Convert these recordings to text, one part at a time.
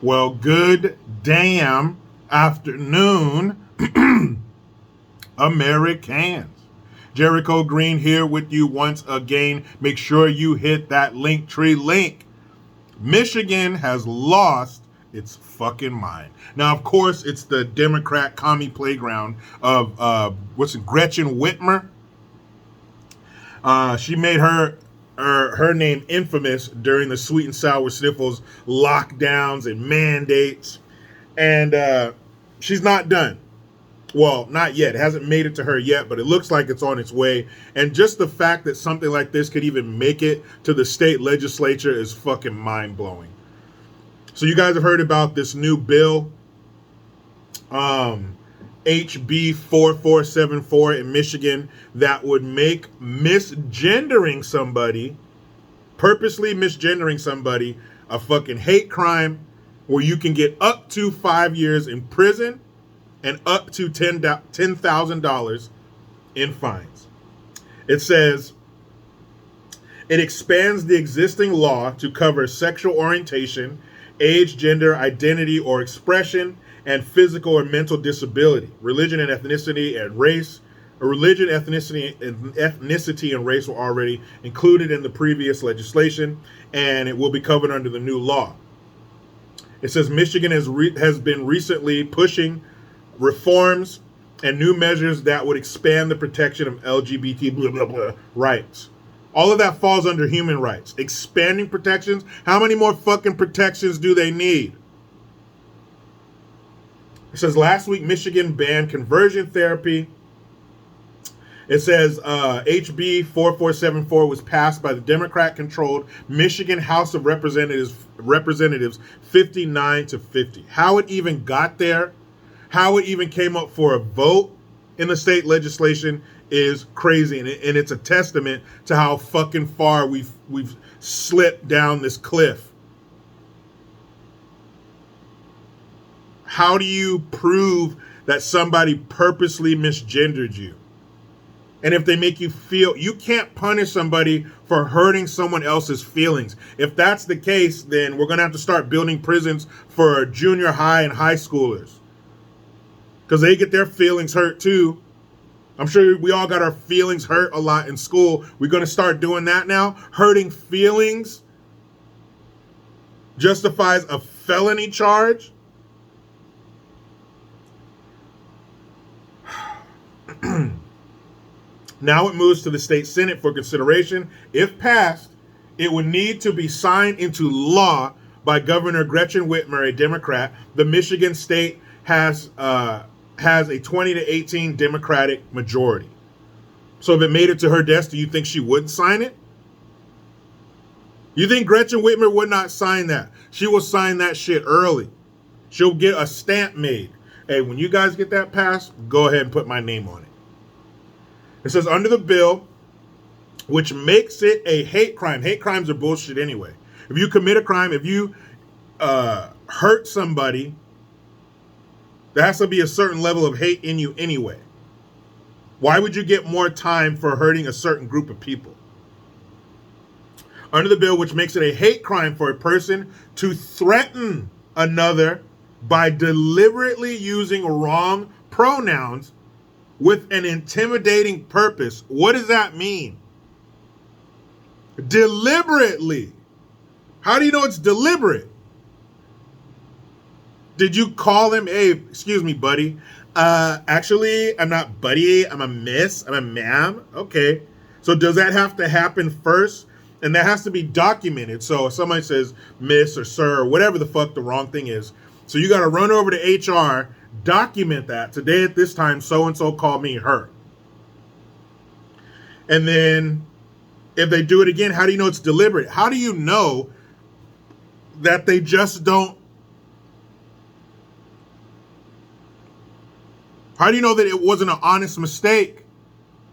Well, good damn afternoon, Americans. Jericho Green here with you once again. Make sure you hit that Linktree link. Michigan has lost its fucking mind. Now, of course, it's the Democrat commie playground of Gretchen Whitmer. She made her name infamous during the sweet and sour sniffles lockdowns and mandates, and she's not done. Well, not yet. It hasn't made it to her yet, but it looks like it's on its way. And just the fact that something like this could even make it to the state legislature is fucking mind-blowing. So you guys have heard about this new bill, HB 4474 in Michigan, that would make purposely misgendering somebody, a fucking hate crime where you can get up to 5 years in prison and up to $10,000 in fines. It says it expands the existing law to cover sexual orientation, age, gender, identity, or expression, and physical or mental disability, religion and ethnicity and race. Religion, ethnicity, and race were already included in the previous legislation, and it will be covered under the new law. It says Michigan has been recently pushing reforms and new measures that would expand the protection of LGBT rights. All of that falls under human rights. Expanding protections. How many more fucking protections do they need? It says last week Michigan banned conversion therapy. It says HB 4474 was passed by the Democrat-controlled Michigan House of Representatives 59-50. How it even got there, how it even came up for a vote in the state legislation is crazy, and it's a testament to how fucking far we've slipped down this cliff. How do you prove that somebody purposely misgendered you? And if they make you feel, you can't punish somebody for hurting someone else's feelings. If that's the case, then we're going to have to start building prisons for junior high and high schoolers, because they get their feelings hurt too. I'm sure we all got our feelings hurt a lot in school. We're going to start doing that now. Hurting feelings justifies a felony charge. Now it moves to the state Senate for consideration. If passed, it would need to be signed into law by Governor Gretchen Whitmer, a Democrat. The Michigan state has a 20-18 Democratic majority. So if it made it to her desk, do you think she wouldn't sign it? You think Gretchen Whitmer would not sign that? She will sign that shit early. She'll get a stamp made. Hey, when you guys get that passed, go ahead and put my name on it. It says under the bill, which makes it a hate crime. Hate crimes are bullshit anyway. If you commit a crime, if you hurt somebody, there has to be a certain level of hate in you anyway. Why would you get more time for hurting a certain group of people? Under the bill, which makes it a hate crime for a person to threaten another by deliberately using wrong pronouns with an intimidating purpose. What does that mean? Deliberately. How do you know it's deliberate? Did you call him, hey, excuse me, buddy? Actually, I'm not buddy. I'm a miss. I'm a ma'am. Okay. So does that have to happen first? And that has to be documented. So if somebody says miss or sir or whatever the fuck the wrong thing is, so you got to run over to HR, document that. Today at this time, so-and-so called me her. And then if they do it again, how do you know it's deliberate? How do you know that they just don't? How do you know that it wasn't an honest mistake?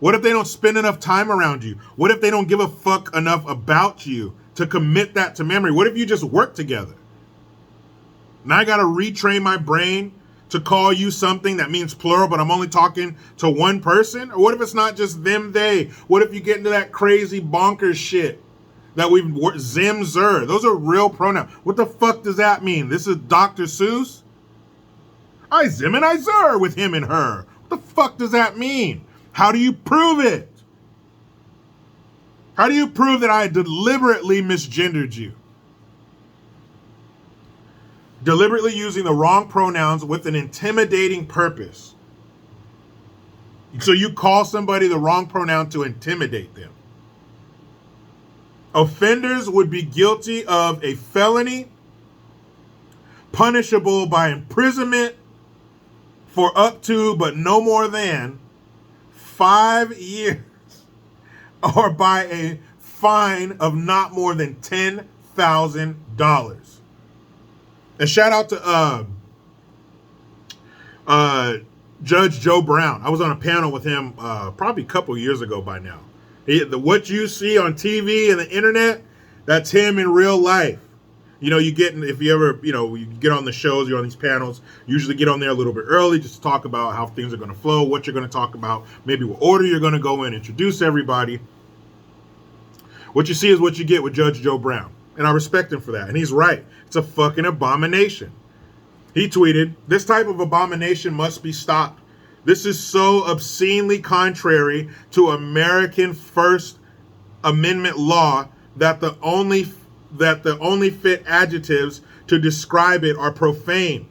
What if they don't spend enough time around you? What if they don't give a fuck enough about you to commit that to memory? What if you just work together? Now I got to retrain my brain to call you something that means plural, but I'm only talking to one person? Or what if it's not just them, they? What if you get into that crazy bonkers shit? that we've Zim, Zer. Those are real pronouns. What the fuck does that mean? This is Dr. Seuss? I Zim and I Zer with him and her. What the fuck does that mean? How do you prove it? How do you prove that I deliberately misgendered you? Deliberately using the wrong pronouns with an intimidating purpose. So you call somebody the wrong pronoun to intimidate them. Offenders would be guilty of a felony punishable by imprisonment for up to, but no more than, 5 years, or by a fine of not more than $10,000. And shout out to Judge Joe Brown. I was on a panel with him probably a couple years ago by now. What you see on TV and the internet, that's him in real life. You know, you get, if you ever, you get on the shows, you're on these panels, you usually get on there a little bit early just to talk about how things are going to flow, what you're going to talk about, maybe what order you're going to go in, introduce everybody. What you see is what you get with Judge Joe Brown. And I respect him for that. And he's right. It's a fucking abomination. He tweeted, "This type of abomination must be stopped. This is so obscenely contrary to American First Amendment law that the only fit adjectives to describe it are profane.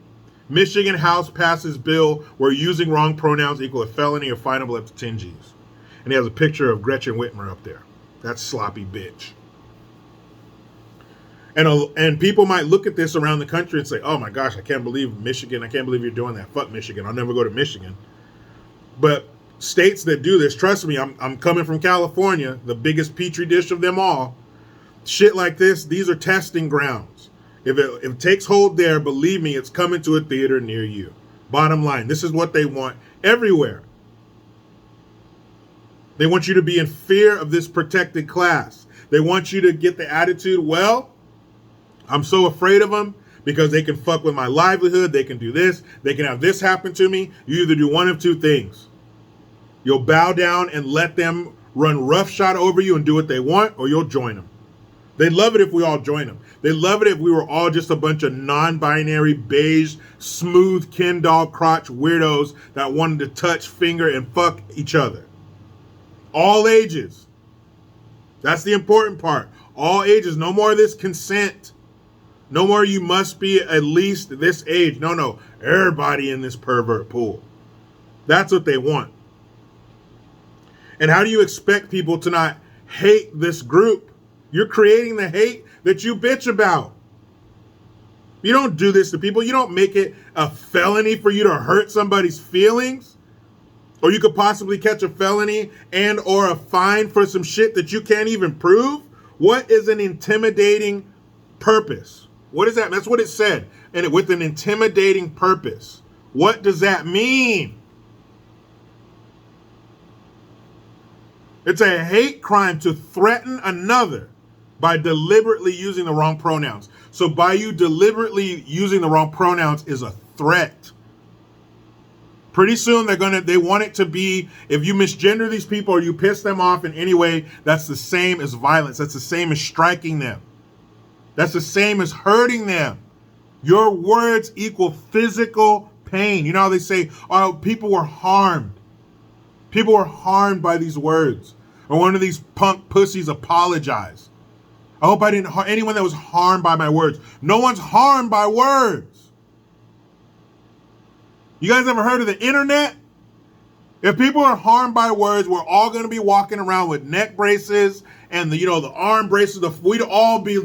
Michigan House passes bill where using wrong pronouns equal a felony or finable up to 10 G's." And he has a picture of Gretchen Whitmer up there. That sloppy bitch. And people might look at this around the country and say, "Oh my gosh, I can't believe Michigan. I can't believe you're doing that. Fuck Michigan. I'll never go to Michigan." But states that do this, trust me, I'm coming from California, the biggest petri dish of them all. Shit like this, these are testing grounds. If it takes hold there, believe me, it's coming to a theater near you. Bottom line, this is what they want everywhere. They want you to be in fear of this protected class. They want you to get the attitude, well, I'm so afraid of them because they can fuck with my livelihood. They can do this. They can have this happen to me. You either do one of two things. You'll bow down and let them run roughshod over you and do what they want, or you'll join them. They'd love it if we all joined them. They'd love it if we were all just a bunch of non-binary, beige, smooth, Ken doll crotch weirdos that wanted to touch, finger, and fuck each other. All ages. That's the important part. All ages. No more of this consent. No more you must be at least this age. No. Everybody in this pervert pool. That's what they want. And how do you expect people to not hate this group? You're creating the hate that you bitch about. You don't do this to people. You don't make it a felony for you to hurt somebody's feelings. Or you could possibly catch a felony and or a fine for some shit that you can't even prove. What is an intimidating purpose? What is that? That's what it said. And with an intimidating purpose. What does that mean? It's a hate crime to threaten another by deliberately using the wrong pronouns. So by you deliberately using the wrong pronouns is a threat. Pretty soon they want it to be, if you misgender these people or you piss them off in any way, that's the same as violence. That's the same as striking them. That's the same as hurting them. Your words equal physical pain. You know how they say, oh, people were harmed. People were harmed by these words. Or one of these punk pussies apologized. I hope I didn't harm anyone that was harmed by my words. No one's harmed by words. You guys ever heard of the internet? If people are harmed by words, we're all going to be walking around with neck braces and the arm braces. We'd all be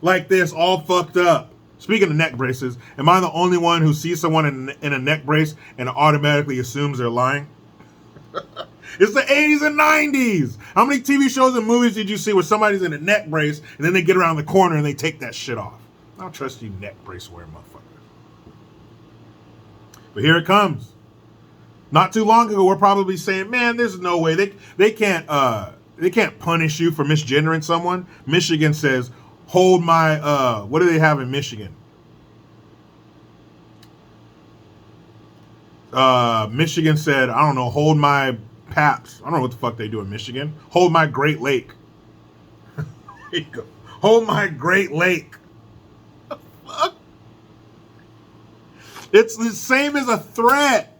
like this, all fucked up. Speaking of neck braces, am I the only one who sees someone in a neck brace and automatically assumes they're lying? It's the 80s and 90s. How many TV shows and movies did you see where somebody's in a neck brace and then they get around the corner and they take that shit off? I don't trust you neck brace wearing motherfuckers. But here it comes. Not too long ago, we're probably saying, man, there's no way they can't punish you for misgendering someone. Michigan says, hold my what do they have in Michigan? Michigan said, I don't know, hold my Paps. I don't know what the fuck they do in Michigan. Hold my Great Lake. There you go. Hold my Great Lake. Fuck. It's the same as a threat.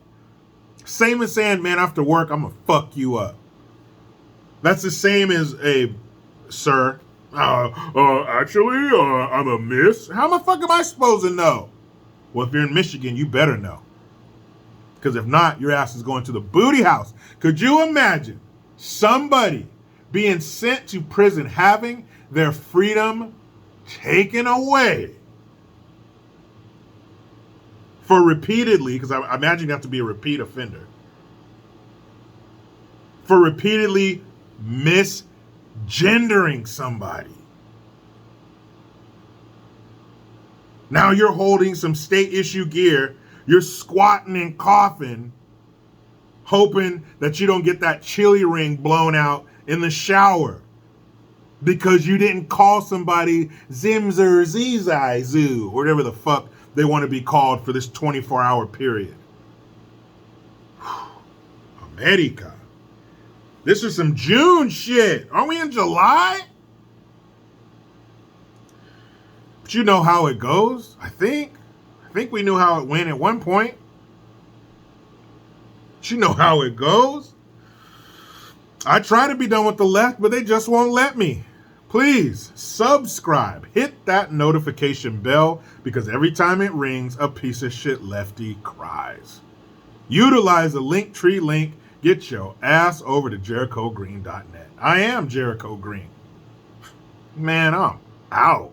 Same as saying, man, after work, I'm going to fuck you up. That's the same as a, sir, actually, I'm a miss. How the fuck am I supposed to know? Well, if you're in Michigan, you better know. Because if not, your ass is going to the booty house. Could you imagine somebody being sent to prison, having their freedom taken away for repeatedly, because I imagine you have to be a repeat offender, for repeatedly misgendering somebody. Now you're holding some state issue gear. You're squatting and coughing, hoping that you don't get that chili ring blown out in the shower because you didn't call somebody Zimzer Zizai Zoo, or whatever the fuck they want to be called for this 24-hour period. America. This is some June shit. Aren't we in July? But you know how it goes, I think. I think we knew how it went at one point. But you know how it goes. I try to be done with the left, but they just won't let me. Please subscribe. Hit that notification bell because every time it rings, a piece of shit lefty cries. Utilize the Linktree link. Get your ass over to JerichoGreen.net. I am Jericho Green. Man, I'm out.